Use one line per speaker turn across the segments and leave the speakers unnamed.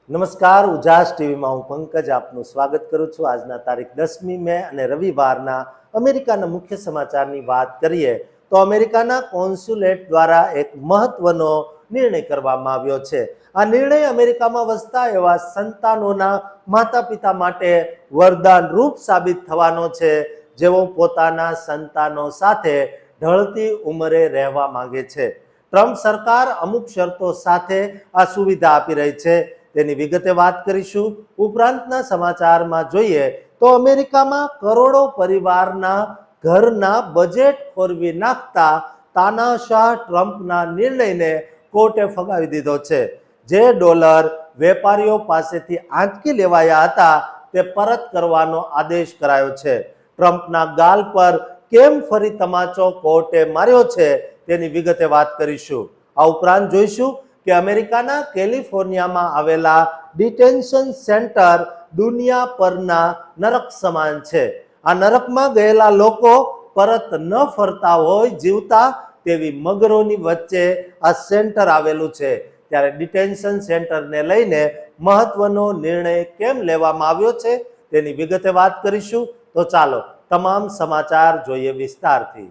નમસ્કાર, ઉજાસ ટીવીમાં હું પંકજ આપનું સ્વાગત કરું છું। આજના તારીખ 10મી મે અને રવિવારના અમેરિકાના મુખ્ય સમાચારની વાત કરીએ તો અમેરિકાના કોન્સ્યુલેટ દ્વારા એક મહત્વનો નિર્ણય કરવામાં આવ્યો છે। આ નિર્ણય અમેરિકામાં વસતા એવા સંતાનોના માતા પિતા માટે વરદાન રૂપ સાબિત થવાનો છે, જેઓ પોતાના સંતાનો સાથે ઢળતી ઉંમરે રહેવા માંગે છે। ટ્રમ્પ સરકાર અમુક શરતો સાથે આ સુવિધા આપી રહી છે, તેની વિગતે વાત કરીશું। ઉપરાંતના સમાચારમાં જોઈએ તો અમેરિકામાં કરોડો પરિવારના ઘરના બજેટ ખોરવી નાખતા તાનાશાહ ટ્રમ્પના નિર્ણયને કોર્ટે ફગાવી દીધો છે। જે ડોલર વેપારીઓ પાસેથી આંચકી લેવાયા હતા તે પરત કરવાનો આદેશ કરાયો છે। ટ્રમ્પના ગાલ પર કેમ ફરી તમાચો કોર્ટે માર્યો છે તેની વિગતે વાત કરીશું। આ ઉપરાંત જોઈશું કે અમેરિકાના કેલિફોર્નિયામાં આવેલા ડિટેન્શન સેન્ટર દુનિયા પરના નરક સમાન છે। આ નરકમાં ગયેલા લોકો પરત ન ફરતા હોય જીવતા તેવી મગરોની વચ્ચે આ સેન્ટર આવેલું છે। ત્યારે ડિટેન્શન સેન્ટરને લઈને મહત્વનો નિર્ણય કેમ લેવામાં આવ્યો છે તેની વિગતે વાત કરીશું। તો ચાલો તમામ સમાચાર જોઈએ વિસ્તારથી।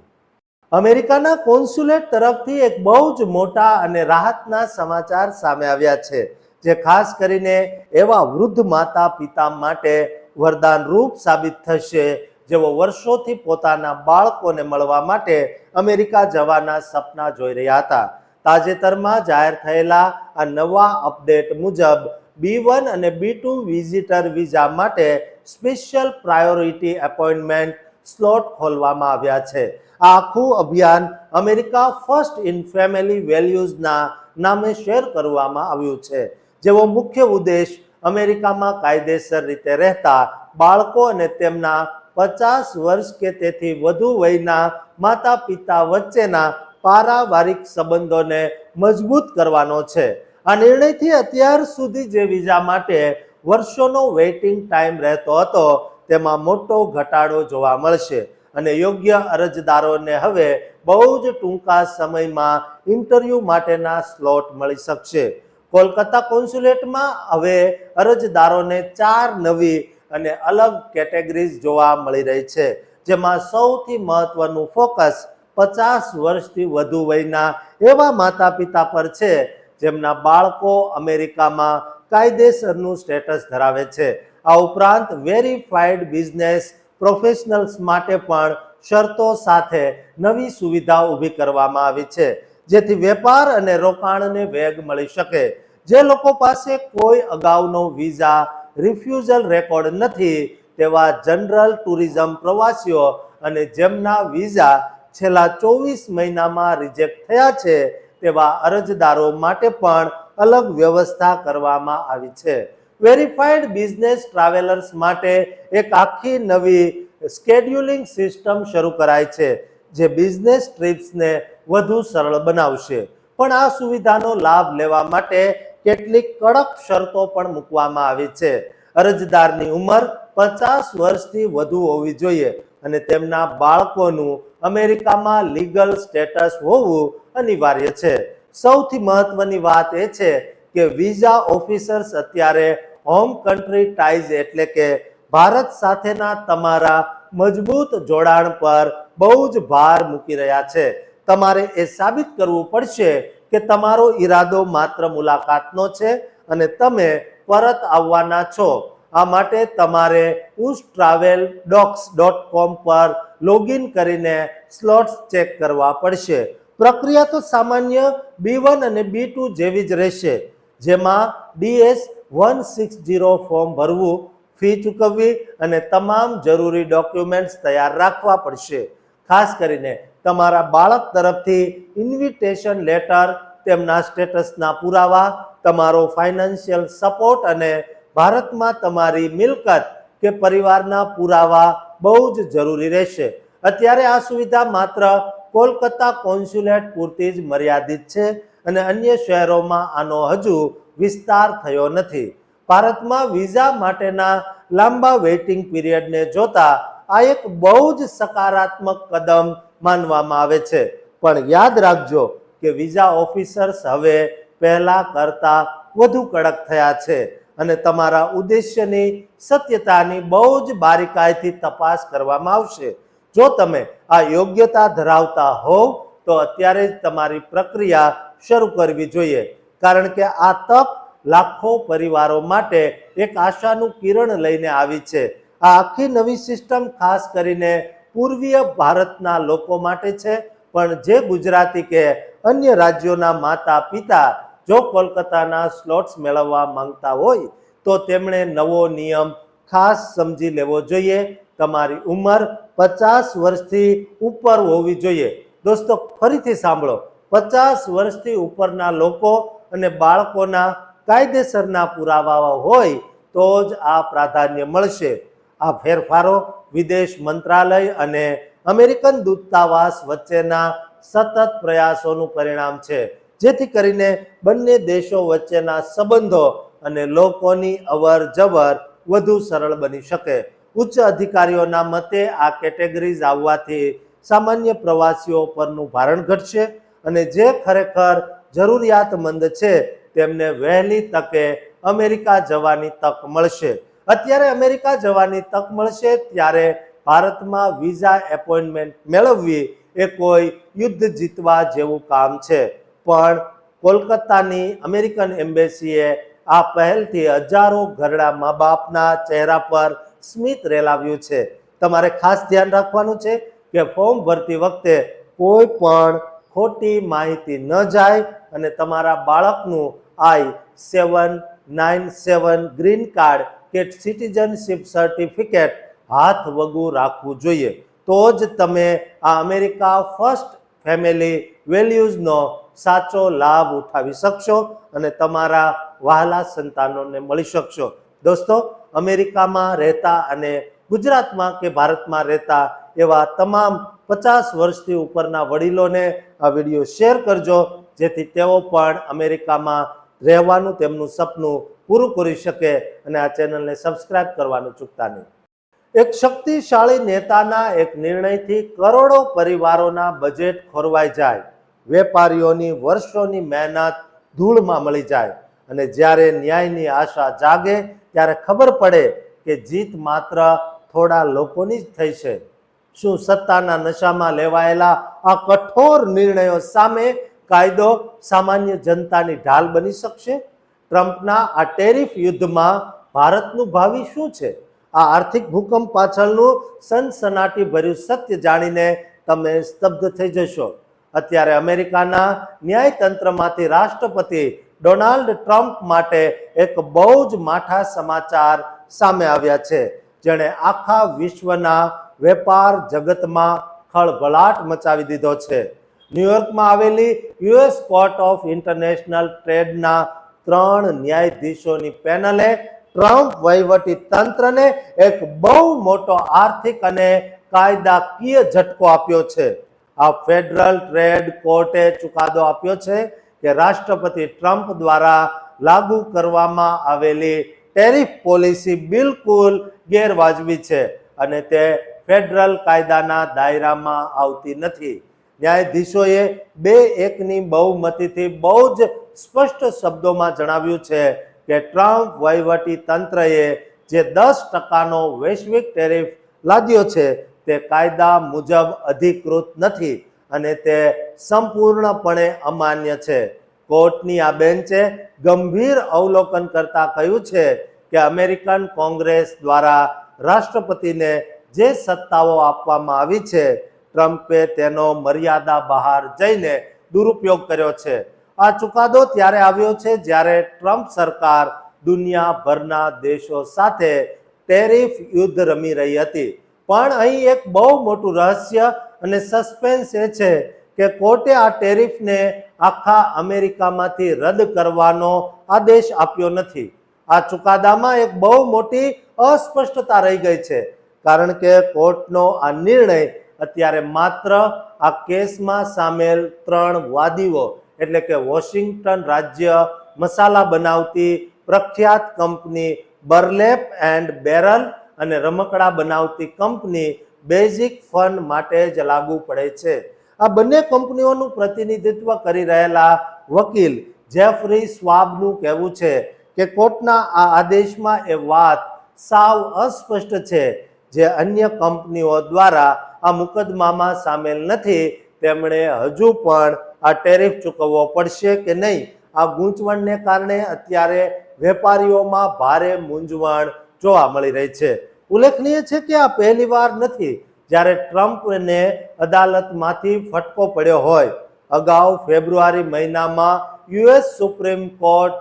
અમેરિકાના કોન્સ્યુલેટ તરફથી એક બહુ જ મોટા અને રાહતના સમાચાર સામે આવ્યા છે, જે ખાસ કરીને એવા વૃદ્ધ માતા પિતા માટે વરદાન રૂપ સાબિત થશે જેઓ વર્ષોથી પોતાના બાળકોને મળવા માટે અમેરિકા જવાના સપના જોઈ રહ્યા હતા। તાજેતરમાં જાહેર થયેલા આ નવા અપડેટ મુજબ B1 અને B2 વિઝિટર વિઝા માટે સ્પેશિયલ પ્રાયોરિટી એપોઇન્ટમેન્ટ સ્લોટ ખોલવામાં આવ્યા છે। આ આખું અભિયાન અમેરિકા ફર્સ્ટ ઇન ફેમિલી વેલ્યુઝના નામે શેર કરવામાં આવ્યું છે, જેવો મુખ્ય ઉદ્દેશ અમેરિકામાં કાયદેસર રીતે રહેતા બાળકો અને તેમના 50 વર્ષ કે તેથી વધુ વયના માતા પિતા વચ્ચેના પારિવારિક સંબંધોને મજબૂત કરવાનો છે। આ નિર્ણયથી અત્યાર સુધી જે વિઝા માટે વર્ષોનો વેઇટિંગ ટાઈમ રહેતો હતો તેમાં મોટો ઘટાડો જોવા મળશે અને યોગ્ય અરજદારોને હવે બહુ જ ટૂંકા સમયમાં ઇન્ટરવ્યૂ માટેના સ્લોટ મળી શકશે। કોલકાતા કોન્સ્યુલેટમાં હવે અરજદારોને 4 નવી અને અલગ કેટેગરીઝ જોવા મળી રહી છે, જેમાં સૌથી મહત્વનું ફોકસ 50 વર્ષથી વધુ વયના એવા માતા પિતા પર છે જેમના બાળકો અમેરિકામાં કાયદેસરનું સ્ટેટસ ધરાવે છે। આ ઉપરાંત વેરીફાઈડ બિઝનેસ પ્રોફેશનલ્સ માટે પણ શરતો સાથે નવી સુવિધા ઊભી કરવામાં આવી છે, જેથી વેપાર અને રોકાણને વેગ મળી શકે। જે લોકો પાસે કોઈ અગાઉનો વિઝા રિફ્યુઝલ રેકોર્ડ નથી તેવા જનરલ ટુરિઝમ પ્રવાસીઓ અને જેમના વિઝા છેલ્લા 24 મહિનામાં રિજેક્ટ થયા છે તેવા અરજદારો માટે પણ અલગ વ્યવસ્થા કરવામાં આવી છે। વેરીફાઈડ બિઝનેસ ટ્રાવેલર્સ માટે એક આખી નવી સ્કેડ્યુલિંગ સિસ્ટમ શરૂ કરાઈ છે, જે બિઝનેસ ટ્રીપ્સને વધુ સરળ બનાવશે। પણ આ સુવિધાનો લાભ લેવા માટે કેટલીક કડક શરતો પણ મૂકવામાં આવી છે। અરજદારની ઉંમર 50 વર્ષથી વધુ હોવી જોઈએ અને તેમના બાળકોનું અમેરિકામાં લીગલ સ્ટેટસ હોવું અનિવાર્ય છે। સૌથી મહત્વની વાત એ છે કે વિઝા ઓફિસર્સ અત્યારે હોમ કન્ટ્રી ટાઈઝ એટલે કે ભારત સાથેના તમારા મજબૂત જોડાણ પર બહુ જ ભાર મૂકી રહ્યા છે। તમારે એ સાબિત કરવું પડશે કે તમારો ઈરાદો માત્ર મુલાકાતનો છે અને તમે પરત આવવાના છો। આ માટે તમારે ustraveldocs.com પર લોગિન કરીને સ્લોટ્સ ચેક કરવા પડશે। પ્રક્રિયા તો સામાન્ય B1 અને B2 જેવી જ રહેશે, જેમાં DS-160 ફોર્મ ભરવું, ફી ચૂકવવી અને તમામ જરૂરી ડોક્યુમેન્ટ્સ તૈયાર રાખવા પડશે। ખાસ કરીને તમારા બાળક તરફથી ઇન્વિટેશન લેટર, તેમના સ્ટેટસના પુરાવા, તમારો ફાઇનાન્શિયલ સપોર્ટ અને ભારતમાં તમારી મિલકત કે પરિવારના પુરાવા બહુ જ જરૂરી રહેશે। અત્યારે આ સુવિધા માત્ર કોલકાતા કોન્સ્યુલેટ પૂરતી જ મર્યાદિત છે અને અન્ય શહેરોમાં આનો હજુ વિસ્તાર થયો નથી। ભારતમાં વિઝા માટેના લાંબા વેઇટિંગ પીરિયડને જોતા આ એક બહુ જ સકારાત્મક કદમ માનવામાં આવે છે। પણ યાદ રાખજો કે વિઝા ઓફિસર્સ હવે પહેલા કરતા વધુ કડક થયા છે અને તમારા ઉદ્દેશ્યની સત્યતાની બહુ જ બારીકાઈથી તપાસ કરવામાં આવશે. જો તમે આ યોગ્યતા ધરાવતા હોવ તો અત્યારે જ તમારી પ્રક્રિયા શરૂ કરવી જોઈએ, કારણ કે આ તક લાખો પરિવારો માટે એક આશાનું કિરણ લઈને આવી છે. આ આખી નવી સિસ્ટમ ખાસ કરીને પૂર્વીય ભારતના લોકો માટે છે, પણ જે ગુજરાતી કે અન્ય રાજ્યોના માતા પિતા જો કોલકાતાના સ્લોટ્સ મેળવવા માંગતા હોય તો તેમણે નવો નિયમ ખાસ સમજી લેવો જોઈએ. તમારી ઉંમર 50 વર્ષથી ઉપર હોવી જોઈએ. દોસ્તો, ફરીથી સાંભળો, 50 વર્ષથી ઉપરના લોકો અને બાળકોના કાયદેસરના પુરાવા હોય તો જ આ પ્રાધાન્ય મળશે. આ ફેરફારો વિદેશ મંત્રાલય અને અમેરિકન દૂતાવાસ વચ્ચેના સતત પ્રયાસોનું પરિણામ છે, જેથી કરીને બંને દેશો વચ્ચેના સંબંધો અને લોકોની અવર જવર વધુ સરળ બની શકે. ઉચ્ચ અધિકારીઓના મતે આ કેટેગરીઝ આવવાથી સામાન્ય પ્રવાસીઓ પરનું ભારણ ઘટશે અને જે ખરેખર જરૂરિયાતમંદ છે તેમને વહેલી તકે અમેરિકા જવાની તક મળશે. અત્યારે અમેરિકા જવાની તક મળશે ત્યારે ભારતમાં વિઝા એપોઇન્ટમેન્ટ મેળવવી એ કોઈ યુદ્ધ જીતવા જેવું કામ છે. પણ કોલકાતાની અમેરિકન એમ્બેસીએ આ પહેલથી હજારો ઘરડા મા બાપના ચહેરા પર સ્મિત રેલાવ્યું છે. તમારે ખાસ ધ્યાન રાખવાનું છે કે ફોર્મ ભરતી વખતે કોઈ પણ ખોટી માહિતી ન જાય અને તમારા બાળકનું I-797 ગ્રીન કાર્ડ કે સિટીઝનશીપ સર્ટિફિકેટ હાથ વગું રાખવું જોઈએ. તો જ તમે આ અમેરિકા ફર્સ્ટ ફેમિલી વેલ્યુઝનો સાચો લાભ ઉઠાવી શકશો અને તમારા વહાલા સંતાનોને મળી શકશો. દોસ્તો, અમેરિકામાં રહેતા અને ગુજરાતમાં કે ભારતમાં રહેતા એવા તમામ 50 વર્ષથી ઉપરના વડીલોને આ વિડીયો શેર કરજો, જેથી તેઓ પણ અમેરિકામાં રહેવાનું તેમનું સપનું પૂરું કરી શકે. અને આ ચેનલને સબસ્ક્રાઇબ કરવાનું ચૂકતા નહીં. એક શક્તિશાળી નેતાના એક નિર્ણયથી કરોડો પરિવારોના બજેટ ખોરવાઈ જાય, વેપારીઓની વર્ષોની મહેનત ધૂળમાં મળી જાય અને જ્યારે ન્યાયની આશા જાગે ત્યારે ખબર પડે કે જીત માત્ર થોડા લોકોની જ થઈ છે. શું સત્તાના નશામાં લેવાયેલા આ કઠોર નિર્ણયો સામે કાયદો સામાન્ય જનતાની ઢાલ બની શકશે? ટ્રમ્પના આ ટેરિફ યુદ્ધમાં ભારતનું ભાવિ શું છે? આ આર્થિક ભૂકંપ પાછળનું સનસનાટીભર્યું સત્ય જાણીને તમે સ્તબ્ધ થઈ જશો. અત્યારે અમેરિકાના ન્યાયતંત્રમાંથી રાષ્ટ્રપતિ ડોનાલ્ડ ટ્રમ્પ માટે એક બહુ જ માઠા સમાચાર સામે આવ્યા છે, જેણે આખા વિશ્વના વેપાર જગતમાં ખળભળાટ મચાવી દીધો છે. ન્યુયોર્કમાં આવેલી યુએસ કોર્ટ ઓફ ઇન્ટરનેશનલ ટ્રેડના 3 ન્યાયાધીશોની પેનલે ટ્રમ્પ વહીવટી તંત્રને એક બહુ મોટો આર્થિક અને કાયદાકીય ઝટકો આપ્યો છે. આ ફેડરલ ટ્રેડ કોર્ટે ચુકાદો આપ્યો છે કે રાષ્ટ્રપતિ ટ્રમ્પ દ્વારા લાગુ કરવામાં આવેલી ટેરિફ પોલિસી બિલકુલ ગેરવાજબી છે અને તે ફેડરલ કાયદાના દાયરામાં આવતી નથી. ન્યાયાધીશોએ 2-1ની બહુમતીથી બહુ જ સ્પષ્ટ શબ્દોમાં જણાવ્યું છે કે ટ્રમ્પ વહીવટી તંત્રએ જે 10%નો વૈશ્વિક ટેરિફ લાદ્યો છે તે કાયદા મુજબ અધિકૃત નથી અને તે સંપૂર્ણપણે અમાન્ય છે. કોર્ટની આ બેન્ચે ગંભીર અવલોકન કરતા કહ્યું છે કે અમેરિકન કોંગ્રેસ દ્વારા રાષ્ટ્રપતિને જે સત્તાઓ આપવામાં આવી છે, ટ્રમ્પે તેનો મર્યાદા બહાર જઈને દુરુપયોગ કર્યો છે. આ ચુકાદો ત્યારે આવ્યો છે જ્યારે ટ્રમ્પ સરકાર દુનિયાભરના દેશો સાથે ટેરિફ યુદ્ધ રમી રહી હતી. પણ અહીં એક બહુ મોટું રહસ્ય અને સસ્પેન્સ એ છે કે કોર્ટે આ ટેરિફને આખા અમેરિકામાંથી રદ કરવાનો આદેશ આપ્યો નથી. આ ચુકાદામાં એક બહુ મોટી અસ્પષ્ટતા રહી ગઈ છે, કારણ કે કોર્ટનો આ નિર્ણય અત્યારે માત્ર આ કેસમાં સામેલ 3 વાદીઓ એટલે કે વોશિંગ્ટન રાજ્ય મસાલા બનાવતી પ્રખ્યાત કંપની બર્લેપ એન્ડ બેરલ અને રમકડા બનાવતી કંપની બેઝિક ફંડ માટે જ લાગુ પડે છે. આ બંને કંપનીઓનું પ્રતિનિધિત્વ કરી રહેલા વકીલ જેફરી સ્વાબનું કહેવું છે કે કોર્ટના આ આદેશમાં એ વાત સાવ અસ્પષ્ટ છે જે અન્ય કંપનીઓ દ્વારા આ મુકદ્દમામાં સામેલ નથી તેમણે હજુ પણ આ ટેરિફ ચૂકવવો પડશે કે નહીં. આ ગૂંચવણને કારણે અત્યારે વેપારીઓમાં ભારે મૂંઝવણ જોવા મળી રહી છે. ઉલ્લેખનીય છે કે આ પહેલીવાર નથી જ્યારે ટ્રમ્પને અદાલતમાંથી ફટકો પડ્યો હોય. અગાઉ ફેબ્રુઆરી મહિનામાં યુએસ સુપ્રીમ કોર્ટ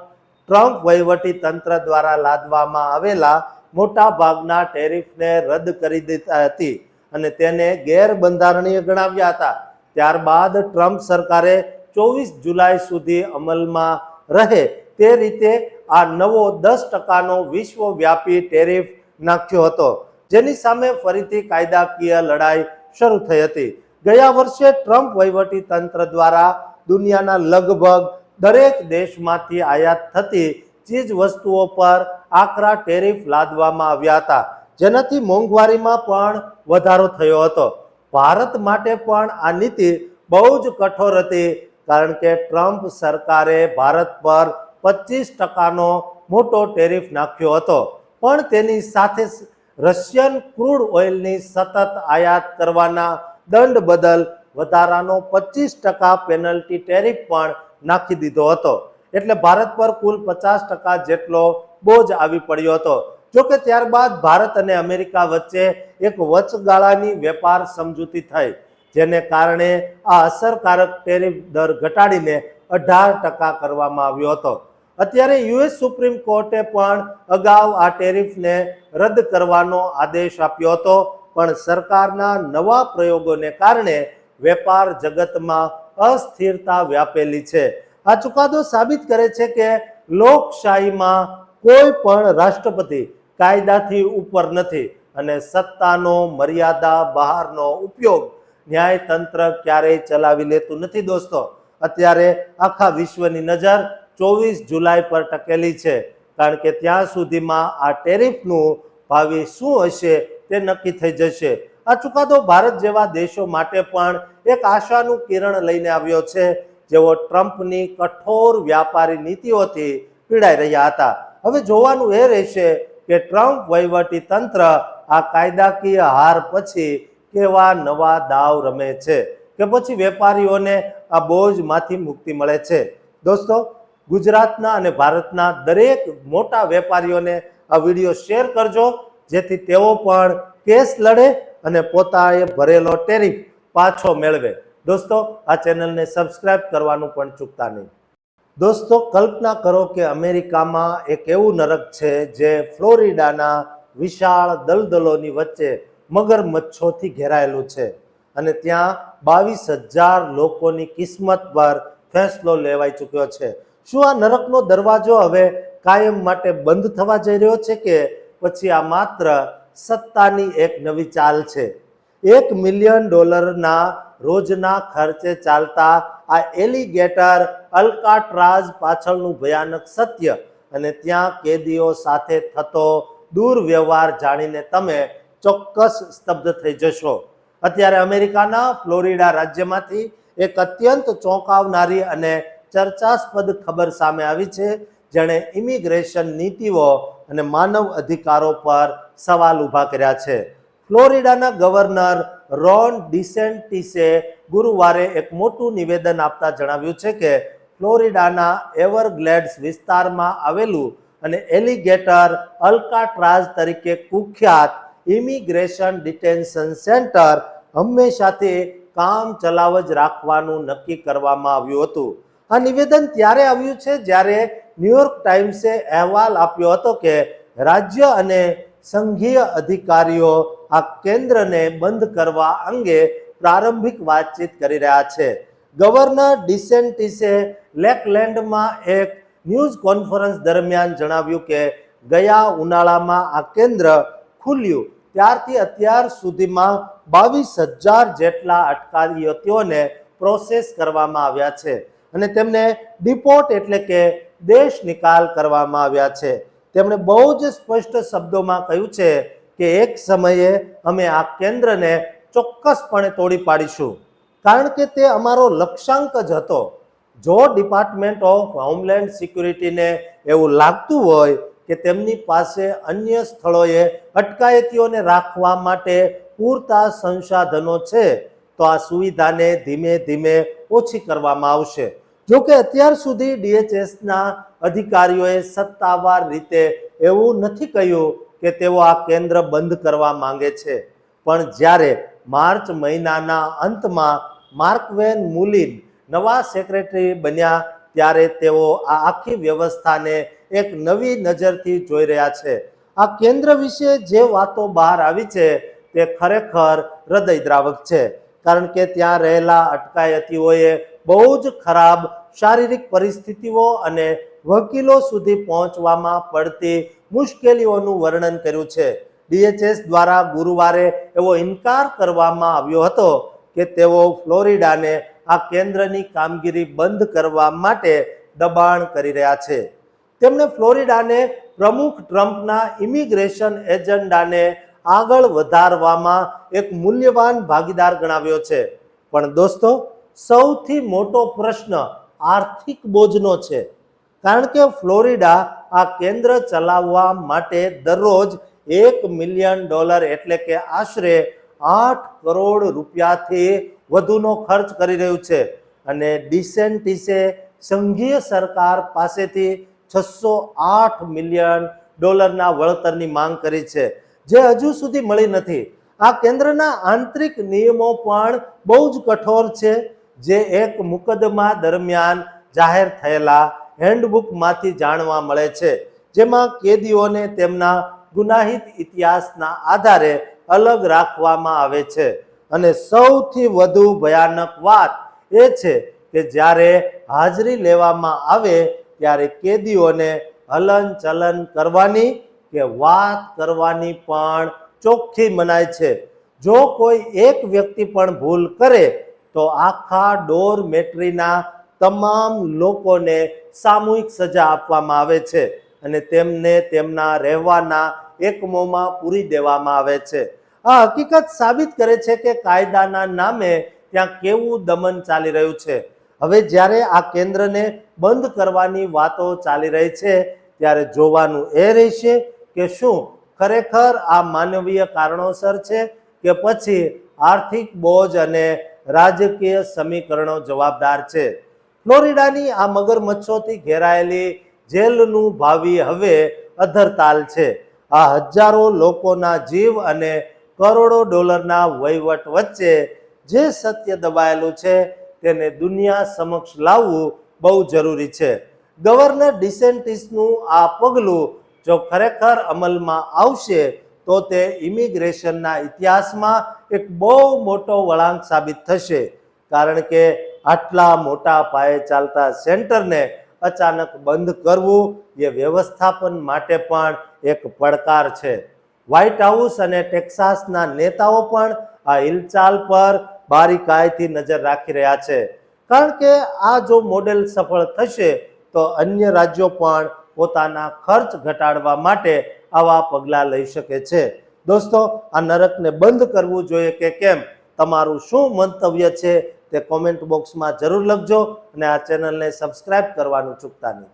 ટ્રમ્પ વહીવટી તંત્ર દ્વારા લાદવામાં આવેલા મોટા ભાગના ટેરિફને રદ કરી દીધી હતી અને તેને ગેરબંધારણીય ગણાવ્યા હતા. ત્યારબાદ ટ્રમ્પ સરકારે 24 જુલાઈ સુધી અમલમાં રહે તે રીતે આ નવો 10%નો વિશ્વવ્યાપી ટેરિફ નાખ્યો હતો જેની સામે ફરીથી કાયદાકીય લડાઈ શરૂ થઈ હતી. ગયા વર્ષે ટ્રમ્પ વહીવટી તંત્ર દ્વારા દુનિયાના લગભગ દરેક દેશમાંથી આયાત થતી ચીજ વસ્તુઓ પર આકરા ટેરિફ લાદવામાં આવ્યા હતા જેનાથી મોંઘવારીમાં પણ વધારો થયો હતો. ભારત માટે પણ આ નીતિ બહુ જ કઠોર હતી કારણ કે ટ્રમ્પ સરકારે ભારત પર 25%નો મોટો ટેરિફ નાખ્યો હતો પણ તેની સાથે રશિયન ક્રૂડ ઓઇલની સતત આયાત કરવાના દંડ બદલ વધારાનો 25% પેનલ્ટી ટેરિફ પણ નાખી દીધો હતો. એટલે ભારત પર કુલ 50% જેટલો બોજ આવી પડ્યો હતો. જોકે ત્યારબાદ ભારત અને અમેરિકા વચ્ચે એક વચગાળાની વેપાર સમજૂતી થઈ જેને કારણે આ અસરકારક ટેરિફ દર ઘટાડીને 18% કરવામાં આવ્યો હતો. અત્યારે યુએસ સુપ્રીમ કોર્ટે પણ અગાઉ આ ટેરિફને રદ કરવાનો આદેશ આપ્યો હતો પણ સરકારના નવા પ્રયોગોને કારણે વેપાર જગતમાં અસ્થિરતા વ્યાપેલી છે. આ ચુકાદો સાબિત કરે છે કે લોકશાહીમાં કોઈ પણ રાષ્ટ્રપતિ કાયદાથી ઉપર નથી અને સત્તાનો મર્યાદા બહારનો ઉપયોગ ન્યાયતંત્ર ક્યારેય ચલાવી લેતું નથી. દોસ્તો, અત્યારે આખા વિશ્વની નજર 24 જુલાઈ પર ટકેલી છે કારણ કે ત્યાં સુધીમાં આ ટેરિફનું ભાવિ શું હશે તે નક્કી થઈ જશે. આ ચુકાદો ભારત જેવા દેશો માટે પણ એક આશાનું કિરણ લઈને આવ્યો છે જેઓ ટ્રમ્પની કઠોર વ્યાપારી નીતિઓથી પીડાઈ રહ્યા હતા. હવે જોવાનું એ રહેશે કે ટ્રમ્પ વહીવટી તંત્ર આ કાયદાકીય હાર પછી કેવા નવા દાવ રમે છે કે પછી વેપારીઓને આ બોજમાંથી મુક્તિ મળે છે. દોસ્તો, ગુજરાતના અને ભારતના દરેક મોટા વેપારીઓને આ વિડીયો શેર કરજો જેથી તેઓ પણ કેસ લડે અને પોતાએ ભરેલો ટેરિફ પાછો મેળવે. દોસ્તો, આ ચેનલને સબસ્ક્રાઇબ કરવાનું પણ ચૂકતા નહીં. દોસ્તો, કલ્પના કરો કે અમેરિકામાં એક એવું નરક છે જે ફ્લોરિડાના વિશાળ દલદલોની વચ્ચે મગરમચ્છોથી ઘેરાયેલું છે અને ત્યાં 22,000 લોકોની કિસ્મત પર ફેંસલો લેવાઈ ચૂક્યો છે. શું આ નરકનો દરવાજો હવે કાયમ માટે બંધ થવા જઈ રહ્યો છે કે પછી આ માત્ર સત્તાની એક નવી ચાલ છે? $1 મિલિયન રોજના ખર્ચે ચાલતા આ એલિગેટર અલ્કાટ્રાઝ પાછળનું ભયાનક સત્ય અને ત્યાં કેદીઓ સાથે થતો દુર્વ્યવહાર જાણીને તમે ચોક્કસ સ્તબ્ધ થઈ જશો. અત્યારે અમેરિકાના ફ્લોરિડા રાજ્યમાંથી એક અત્યંત ચોંકાવનારી અને ચર્ચાસ્પદ ખબર સામે આવી છે જેણે ઇમિગ્રેશન નીતિઓ અને માનવ અધિકારો પર સવાલ ઊભા કર્યા છે. ફ્લોરિડાના ગવર્નર રોન ડિસેન્ટિસે ગુરુવારે એક મોટું નિવેદન આપતા જણાવ્યું છે કે ફ્લોરિડાના એવરગ્લેડ્સ વિસ્તારમાં આવેલું અને એલિગેટર અલ્કાટ્રાઝ તરીકે કુખ્યાત ઇમિગ્રેશન ડિટેન્શન સેન્ટર હંમેશાથી કામ ચલાવ જ રાખવાનું નક્કી કરવામાં આવ્યું હતું. આ નિવેદન ત્યારે આવ્યું છે જ્યારે ન્યૂયોર્ક ટાઈમ્સે અહેવાલ આપ્યો હતો કે રાજ્ય અને સંઘીય અધિકારીઓ આ કેન્દ્રને બંધ કરવા અંગે પ્રારંભિક વાતચીત કરી રહ્યા છે. ગવર્નર ડિસેન્ટિસે લેકલેન્ડમાં એક ન્યૂઝ કોન્ફરન્સ દરમિયાન જણાવ્યું કે ગયા ઉનાળામાં આ કેન્દ્ર ખુલ્યું ત્યારથી અત્યાર સુધીમાં 22,000 જેટલા અટકાયતીઓને પ્રોસેસ કરવામાં આવ્યા છે અને તેમને ડિપોર્ટ એટલે કે દેશ નિકાલ કરવામાં આવ્યા છે. તેમણે બહુ જ સ્પષ્ટ શબ્દોમાં કહ્યું છે કે એક સમયે અમે આ કેન્દ્રને ચોક્કસપણે તોડી પાડીશું કારણ કે તે અમારો લક્ષ્યાંક જ હતો. જો ડિપાર્ટમેન્ટ ઓફ હોમલેન્ડ સિક્યુરિટીને એવું લાગતું હોય કે તેમની પાસે અન્ય સ્થળોએ અટકાયતીઓને રાખવા માટે પૂરતા સંસાધનો છે, તો આ સુવિધાને ધીમે ધીમે ઓછી કરવામાં આવશે. જોકે અત્યાર સુધી DHSના અધિકારીઓએ સત્તાવાર રીતે એવું નથી કહ્યું કે તેઓ આ કેન્દ્ર બંધ કરવા માંગે છે, પણ જ્યારે માર્ચ મહિનાના અંતમાં માર્કવેન મુલિન નવા સેક્રેટરી બન્યા ત્યારે તેઓ આ આખી વ્યવસ્થાને એક નવી નજરથી જોઈ રહ્યા છે. આ કેન્દ્ર વિશે જે વાતો બહાર આવી છે તે ખરેખર હૃદયદ્રાવક છે, કારણ કે ત્યાં રહેલા અટકાયતીઓએ બહુ જ ખરાબ શારીરિક પરિસ્થિતિઓ અને વકીલો સુધી પહોંચવામાં પડતી મુશ્કેલીઓનું વર્ણન કર્યું છે. DHS દ્વારા ગુરુવારે એવો ઇનકાર કરવામાં આવ્યો હતો કે તેઓ ફ્લોરિડાને આ કેન્દ્રની કામગીરી બંધ કરવા માટે દબાણ કરી રહ્યા છે. તેમણે ફ્લોરિડાને પ્રમુખ ટ્રમ્પના ઇમિગ્રેશન એજન્ડાને આગળ વધારવામાં એક મૂલ્યવાન ભાગીદાર ગણાવ્યો છે. પણ દોસ્તો, સૌથી મોટો પ્રશ્ન આર્થિક બોજનો છે, કારણ કે ફ્લોરિડા આ કેન્દ્ર ચલાવવા માટે દરરોજ $1 મિલિયન એટલે કે આશરે 8 કરોડ રૂપિયાથી વધુનો ખર્ચ કરી રહ્યું છે, અને ડિસેન્ટિસે સંઘીય સરકાર પાસેથી $608 મિલિયન વળતરની માંગ કરી છે, જે હજુ સુધી મળી નથી. આ કેન્દ્રના આંતરિક નિયમો પણ બહુ જ કઠોર છે, જે એક મુકદ્દમા દરમિયાન જાહેર થયેલા હેન્ડબુકમાંથી જાણવા મળે છે, જેમાં કેદીઓને તેમના ગુનાહિત ઇતિહાસના આધારે અલગ રાખવામાં આવે છે. અને સૌથી વધુ ભયાનક વાત એ છે કે જ્યારે હાજરી લેવામાં આવે ત્યારે કેદીઓને હલનચલન કરવાની કે વાત કરવાની પણ ચોખ્ખી મનાય છે. જો કોઈ એક વ્યક્તિ પણ ભૂલ કરે તો આખા ડોરમેટ્રીના તમામ લોકોને સામૂહિક સજા આપવામાં આવે છે અને તેમને તેમના રહેવાના એકમોમાં પૂરી દેવામાં આવે છે. આ હકીકત સાબિત કરે છે કે કાયદાના નામે ત્યાં કેવું દમન ચાલી રહ્યું છે. હવે જ્યારે આ કેન્દ્રને બંધ કરવાની વાતો ચાલી રહી છે, ત્યારે જોવાનું એ રહેશે કે શું ખરેખર આ માનવીય કારણોસર છે કે પછી આર્થિક બોજ અને રાજકીય સમીકરણો જવાબદાર છે. ફ્લોરિડાની આ મગરમચ્છોથી ઘેરાયેલી જેલનું ભાવિ હવે અધરતાલ છે. આ હજારો લોકોના જીવ અને કરોડો ડોલરના વહીવટ વચ્ચે જે સત્ય દબાયેલું છે તેને દુનિયા સમક્ષ લાવવું બહુ જરૂરી છે. ગવર્નર ડિસેન્ટિસનું આ પગલું જો ખરેખર અમલમાં આવશે તો તે ઇમિગ્રેશનના ઇતિહાસમાં એક બહુ મોટો વળાંક સાબિત થશે, કારણ કે આટલા મોટા પાયે ચાલતા સેન્ટરને અચાનક બંધ કરવું એ વ્યવસ્થાપન માટે પણ એક પડકાર છે. વ્હાઇટ હાઉસ અને ટેક્સાસના નેતાઓ પણ આ હિલચાલ પર બારીકાઈથી નજર રાખી રહ્યા છે, કારણ કે આ જો મોડેલ સફળ થશે તો અન્ય રાજ્યો પણ પોતાના ખર્ચ ઘટાડવા માટે આવા પગલાં લઈ શકે છે. દોસ્તો, આ નરકને બંધ કરવું જોઈએ કે કેમ? તમારું શું મંતવ્ય છે તે કોમેન્ટ બોક્સમાં જરૂર લખજો અને આ ચેનલને સબસ્ક્રાઇબ કરવાનું ચૂકતા નહીં.